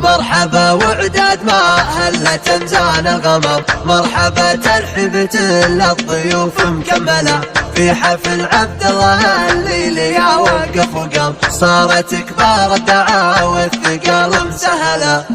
مرحبا وعداد ما هلت امزان الغمام، مرحبا ترحيبة للضيوف مكملة في حفل عبد الله الليلي يا وقف وقام، صارت كبار الدعاوى والثقال مسهلة.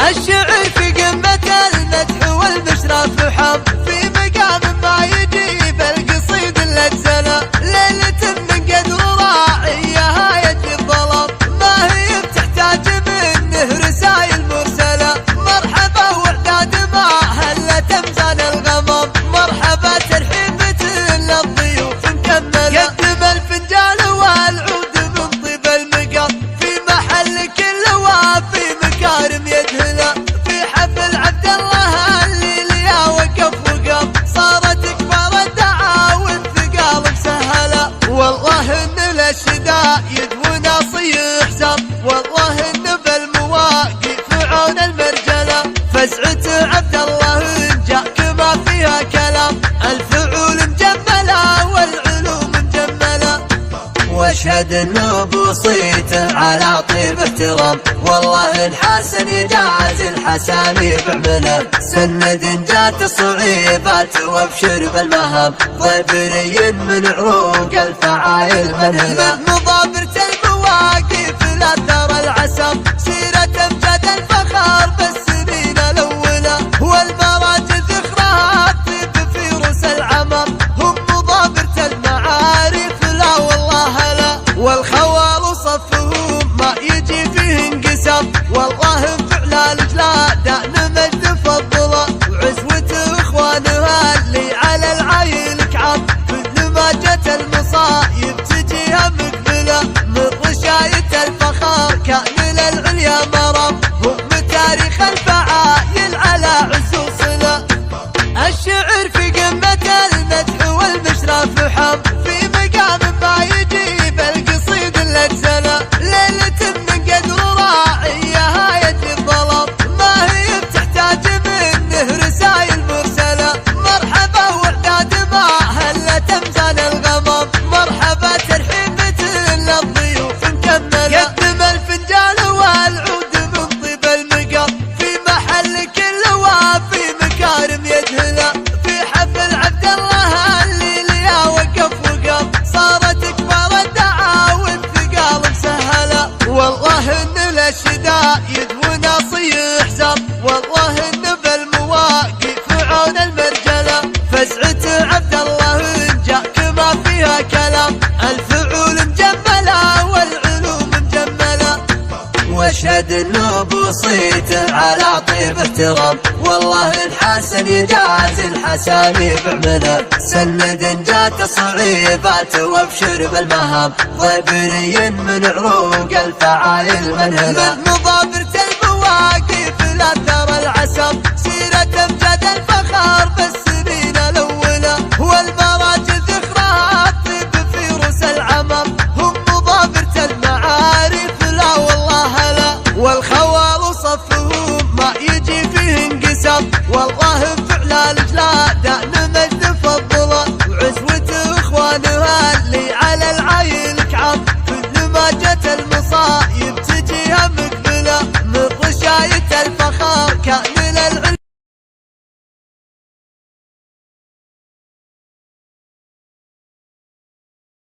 الشعر في قمة المدح والبشرى فحام، في مقام ما يجيب القصيد الأجزلة، ليلة من قدر راعيها يجي الظلام، ما هي بتحتاج منه رسايل مرسلة. مرحبا وعداد ما هلت امزان الغمام، مرحبا ترحيبة للضيوف مكملة، قدم الفنجان والعود من طيب المقام، في محل كل وافي مكارم يدهله، في حفل عبد الله الليلي يا وقف وقام، صارت كبار الدعاوى والثقال مسهلة. والله ان الشدايد وناصي حزام، والله ان بالمواقف عون المرجلة، فزعة عبد الله جاك ما فيها كلام، الفعول مجملة والعلوم مجملة. واشهد انه بوصيته على طيب احترام، والله الحسن يجاز الحساني بعمله، سند جات الصعيبات وابشر بالمهام، ضبري من عروق الفعايل منهله، من مضابرة المواقف لا ترى العسام، سيرة امجاد الفخر بالسنين الاولى، والمراجل ذكرها الطيب في روس العمام، هم مضابرة المعارف لا والله لا، والخوال صفهم ما يجي فيه انقسام، والله فعل الجلاد نمد فضله، وعزوة اخوانها اللي على العايل كعام، كل ما جت المصايب تجيها مقبله، من رشاية الفخر كان للعليا مرام، هم تاريخ الفعايل على عز وصله. الشعر في قمة المدح والبشرى فحام، في مقام ما يجيب القصيد الأجزلة، ليلة من قدر راعيها يجي الظلام، ما هي بتحتاج منه رسايل مرسلة. مرحبا وعداد ما هلت امزان الغمام، مرحبا ترحيبة للضيوف مكملة، قدم الفنجان والعود من طيب المقام، في محل كل وافي مكارم يدهله، في حفل عبد الله الليلي يا وقف وقام، صارت كبار الدعاوى والثقال مسهلة. والله ان الشدايد وناصي حزام، والله ان بالمواقف عون المرجلة، فزعة عبد الله جاك ما فيها كلام، الفعول مجملة والعلوم مجملة. واشهد انه بوصيته على طيب احترام، والله الحسن يجاز الحساني بعمله، سند جات الصعيبات وابشر بالمهام، ضبري من عروق الفعايل منهله، من مضابرة المواقف لا ترى العسام، سيرة امجاد الفخر